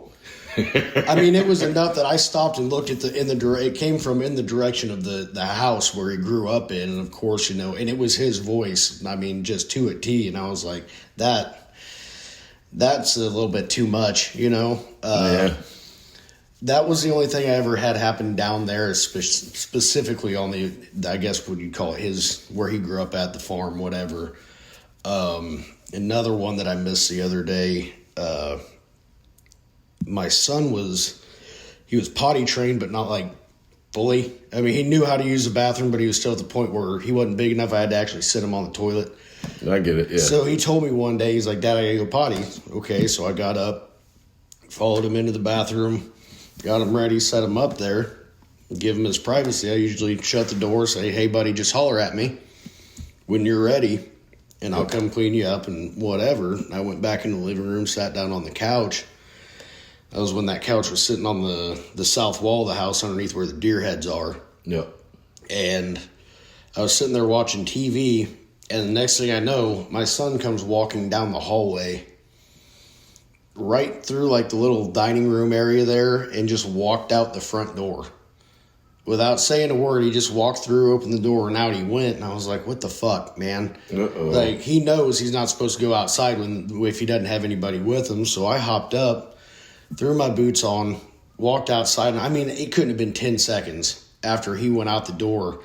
I mean, it was enough that I stopped and looked at it came from in the direction of the house where he grew up in. And of course, and it was his voice. I mean, just to a T. And I was like, that's a little bit too much, Yeah. That was the only thing I ever had happen down there, specifically on I guess what you'd call it, where he grew up at, the farm, whatever. Another one that I missed the other day, my son was potty trained, but not like fully. I mean, he knew how to use the bathroom, but he was still at the point where he wasn't big enough. I had to actually sit him on the toilet. I get it, yeah. So he told me one day, he's like, Dad, I gotta go potty. Okay, so I got up, followed him into the bathroom, got him ready, set him up there, give him his privacy. I usually shut the door, say, hey, buddy, just holler at me when you're ready, and I'll come clean you up and whatever. I went back in the living room, sat down on the couch. That was when that couch was sitting on the south wall of the house underneath where the deer heads are. Yep. And I was sitting there watching TV, and the next thing I know, my son comes walking down the hallway right through like the little dining room area there and just walked out the front door. Without saying a word, he just walked through, opened the door, and out he went. And I was like, what the fuck, man? Uh-oh. Like, he knows he's not supposed to go outside if he doesn't have anybody with him. So I hopped up, threw my boots on, walked outside. And I mean, it couldn't have been 10 seconds after he went out the door.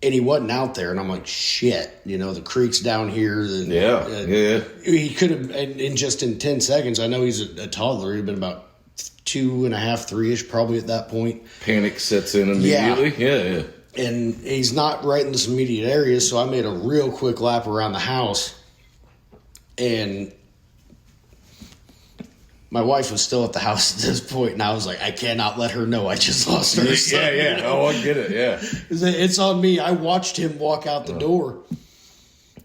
And he wasn't out there. And I'm like, shit, the creek's down here. Yeah. He could have, and just in 10 seconds, I know he's a toddler. He'd been about 2.5, 3-ish probably at that point. Panic sets in immediately. Yeah. And he's not right in this immediate area, so I made a real quick lap around the house. And my wife was still at the house at this point, and I was like, I cannot let her know I just lost her son. Yeah. Oh, I get it, yeah. It's on me. I watched him walk out the door.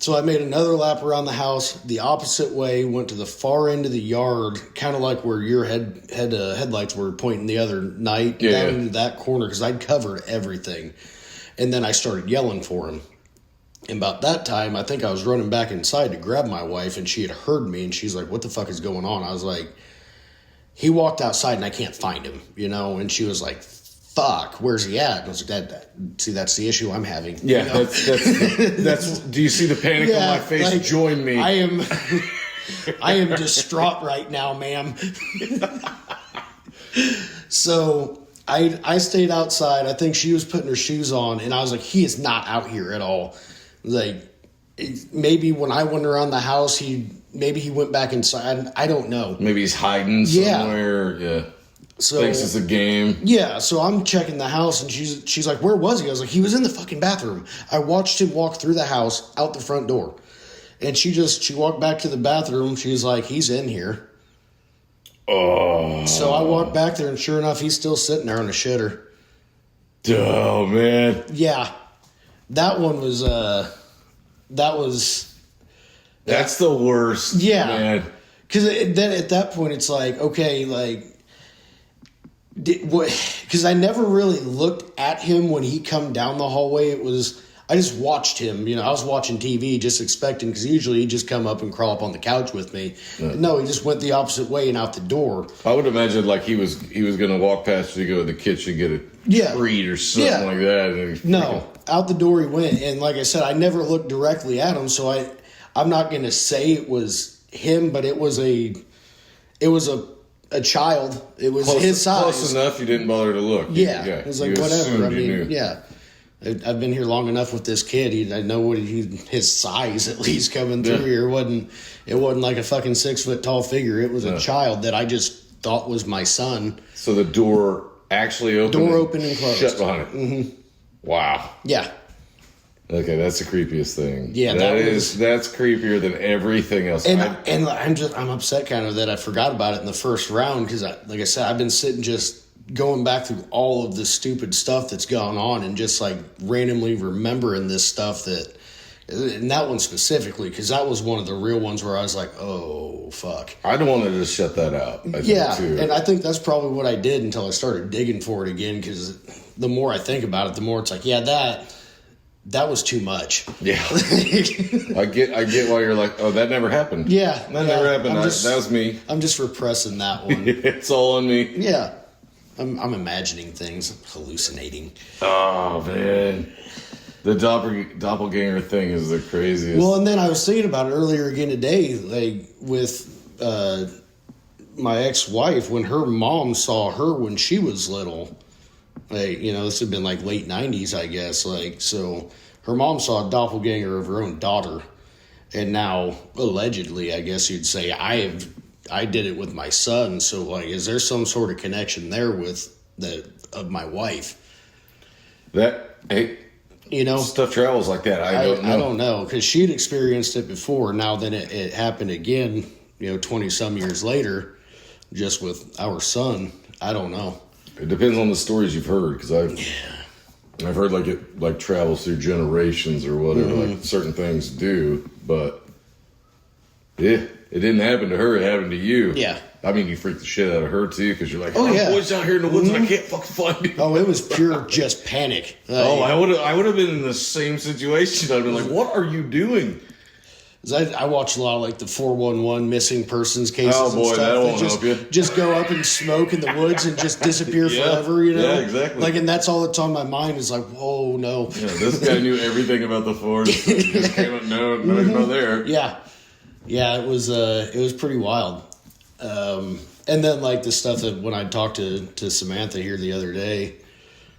So I made another lap around the house the opposite way, went to the far end of the yard, kind of like where your headlights were pointing the other night, down into that corner, because I'd covered everything. And then I started yelling for him. And about that time, I think I was running back inside to grab my wife, and she had heard me, and she's like, what the fuck is going on? I was like, he walked outside, and I can't find him, And she was like, fuck, where's he at? And I was like, that's the issue I'm having. Yeah, that's do you see the panic on my face? Like, join me. I am distraught right now, ma'am. So I stayed outside. I think she was putting her shoes on, and I was like, he is not out here at all. Like, maybe when I went around the house, maybe he went back inside. I don't know. Maybe he's hiding somewhere. Yeah. So Thinks it's a game. yeah, so I'm checking the house, and she's like, "Where was he?" I was like, "He was in the fucking bathroom." I watched him walk through the house out the front door, and she walked back to the bathroom. She's like, "He's in here." Oh. So I walked back there, and sure enough, he's still sitting there on the shitter. Oh, man. Yeah, that one was That's the worst. Yeah. Man. Because then at that point, it's like, okay, like, because I never really looked at him when he come down the hallway. I just watched him. I was watching TV, just expecting, because usually he'd just come up and crawl up on the couch with me. Yeah. No, he just went the opposite way and out the door. I would imagine like he was going to walk past you to go to the kitchen, get a treat or something like that. And No, out the door he went. And like I said, I never looked directly at him, so I'm not going to say it was him, but it was a child. It was his size. Close enough, you didn't bother to look. Yeah. It was like, you whatever. assumed I you mean, knew. yeah. I've been here long enough with this kid. I know what his size at least coming through here. It wasn't like a fucking 6 foot tall figure. It was a child that I just thought was my son. So the door actually opened. Door open and closed. Shut behind it. Mm-hmm. Wow. Yeah. Okay, that's the creepiest thing. Yeah, that's creepier than everything else. And I'm upset kind of that I forgot about it in the first round because, like I said, I've been sitting just going back through all of the stupid stuff that's gone on and just like randomly remembering this stuff and that one specifically, because that was one of the real ones where I was like, oh fuck. I don't want to just shut that out. I think, too. And I think that's probably what I did until I started digging for it again, because the more I think about it, the more it's like, yeah, that was too much. Yeah. I get why you're like, oh, that never happened. Yeah. That never happened. That was me. I'm just repressing that one. It's all on me. Yeah. I'm imagining things, hallucinating. Oh, man. The doppelganger thing is the craziest. Well, and then I was thinking about it earlier again today, like with my ex-wife, when her mom saw her when she was little. Like, this had been like late 90s, I guess. Like, so her mom saw a doppelganger of her own daughter. And now, allegedly, I guess you'd say, I did it with my son. So, like, is there some sort of connection there with of my wife? Stuff travels like that. I don't know. Because she'd experienced it before. Now then it happened again, 20 some years later, just with our son. I don't know. It depends on the stories you've heard, because I've heard like it travels through generations or whatever, like certain things do, but yeah, it didn't happen to her, it happened to you. Yeah. I mean, you freaked the shit out of her too, because you're like, yeah. boys out here in the woods and I can't fucking find him. Oh, it was pure just panic. I would have been in the same situation. I'd been like, what are you doing? I watch a lot of like the 411 missing persons cases. Oh boy, and stuff that won't help you. Just go up and smoke in the woods and just disappear forever. Yeah, exactly. Like, and that's all that's on my mind is like, whoa, no. Yeah, this guy knew everything about the forest. He just came up, no, he's not there. Yeah, it was pretty wild. And then like the stuff that when I talked to Samantha here the other day,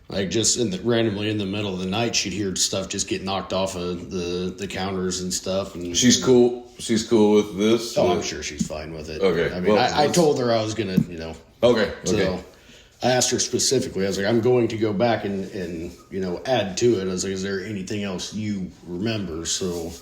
like just randomly in the middle of the night, she'd hear stuff just get knocked off of the counters and stuff. And she's cool. She's cool with this. Oh, I'm sure she's fine with it. Okay. I mean, I told her I was gonna, Okay. So I asked her specifically. I was like, I'm going to go back and add to it. I was like, is there anything else you remember? So,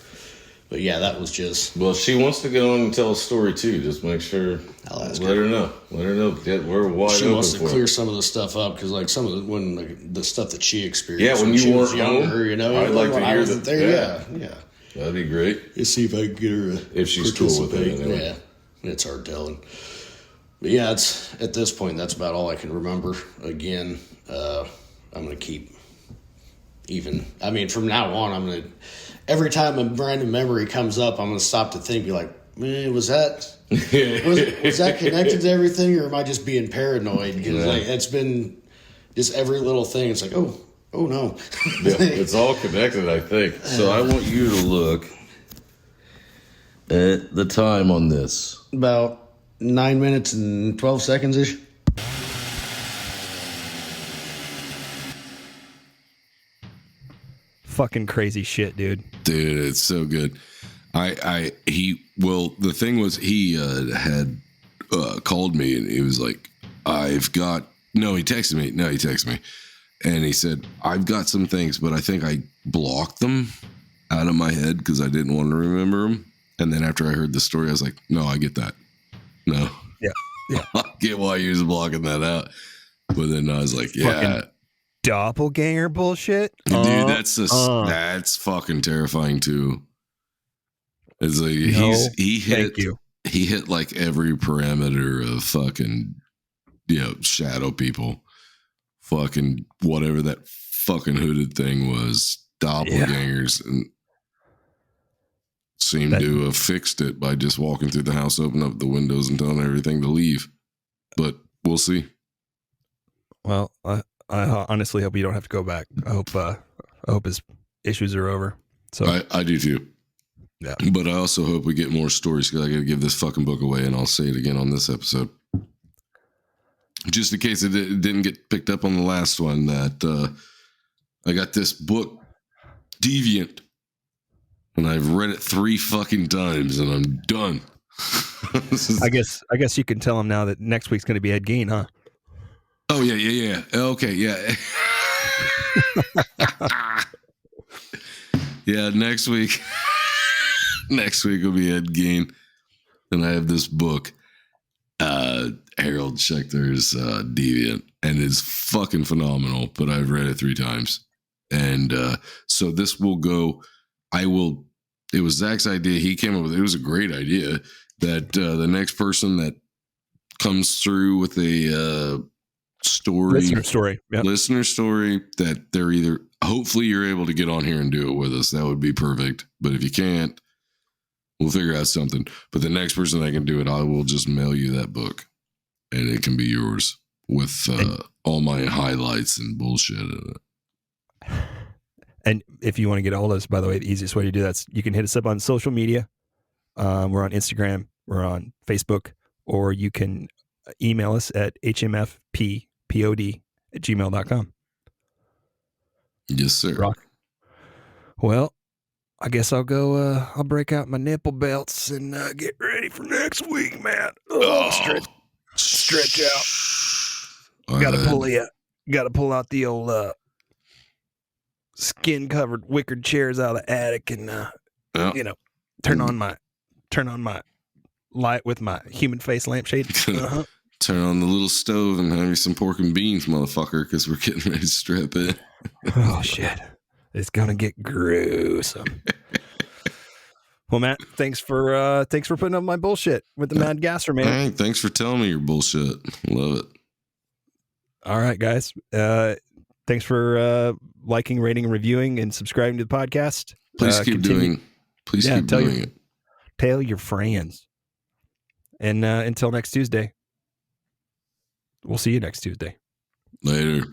but yeah, that was just. Well, she wants to go on and tell a story too. Just make sure. I'll ask her. Let her know. We're wide she open wants to for clear it. some of the stuff up because, like, some of the stuff that she experienced. When she you was weren't younger, home, I'd like to hear that. There, yeah. That'd be great. Let's see if I can get her to if she's cool with it. Anyway. Yeah, it's hard telling. But yeah, it's at this point that's about all I can remember. Again, I'm gonna keep even. I mean, from now on, I'm gonna. Every time a random memory comes up, I'm gonna stop to think, be like, man, was that connected to everything, or am I just being paranoid? Because like it's been just every little thing. It's like, oh no. Yeah, it's all connected, I think. So I want you to look at the time on this. About 9 minutes and 12 seconds ish. Fucking crazy shit, dude. Dude, it's so good. The thing was, he had called me and he was like, he texted me. And he said, I've got some things, but I think I blocked them out of my head because I didn't want to remember them. And then after I heard the story, I was like, no, I get that. No. Yeah. I get why you was blocking that out. But then I was like, yeah. Fucking doppelganger bullshit. Dude, that's fucking terrifying too. It's like he hit like every parameter of fucking, shadow people. Fucking whatever that fucking hooded thing was, doppelgangers, and seemed to have fixed it by just walking through the house, opening up the windows and telling everything to leave. But we'll see. Well, I honestly hope you don't have to go back. I hope his issues are over. So I do too. Yeah. But I also hope we get more stories because I got to give this fucking book away, and I'll say it again on this episode. Just in case it didn't get picked up on the last one, that I got this book, Deviant, and I've read it 3 fucking times, and I'm done. I guess you can tell him now that next week's going to be Ed Gein, huh? Oh yeah. Okay, yeah. Yeah, next week will be Ed Gein, and I have this book. Harold Schechter's Deviant, and it's fucking phenomenal, but I've read it 3 times. And so this will go, it was Zach's idea. He came up with it. It was a great idea that the next person that comes through with a listener story, that they're either, hopefully you're able to get on here and do it with us. That would be perfect. But if you can't, we'll figure out something. But the next person that can do it, I will just mail you that book. And it can be yours with all my highlights and bullshit in it. And if you want to get a hold of us, by the way, the easiest way to do that is you can hit us up on social media. We're on Instagram. We're on Facebook. Or you can email us at hmfppod@gmail.com. Yes, sir. Rock. Well, I guess I'll go, I'll break out my nipple belts and get ready for next week, man. Stretch out. Got to pull out the old skin covered wicker chairs out of the attic and turn on my light with my human face lampshade. Uh-huh. Turn on the little stove and have you some pork and beans, motherfucker, because we're getting ready to strap in. Oh shit. It's gonna get gruesome. Well, Matt, thanks for putting up my bullshit with the Mad Gasser, man. Hey, thanks for telling me your bullshit. Love it. All right, guys. Thanks for liking, rating, and reviewing, and subscribing to the podcast. Please keep doing it. Tell your friends. And until next Tuesday, we'll see you next Tuesday. Later.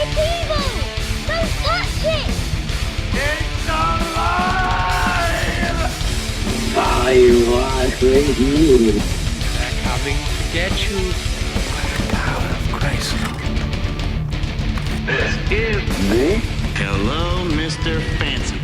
It's evil! Don't touch it! It's alive! I was with you. They're coming to get you. This is Me? Hello, Mr. Fancy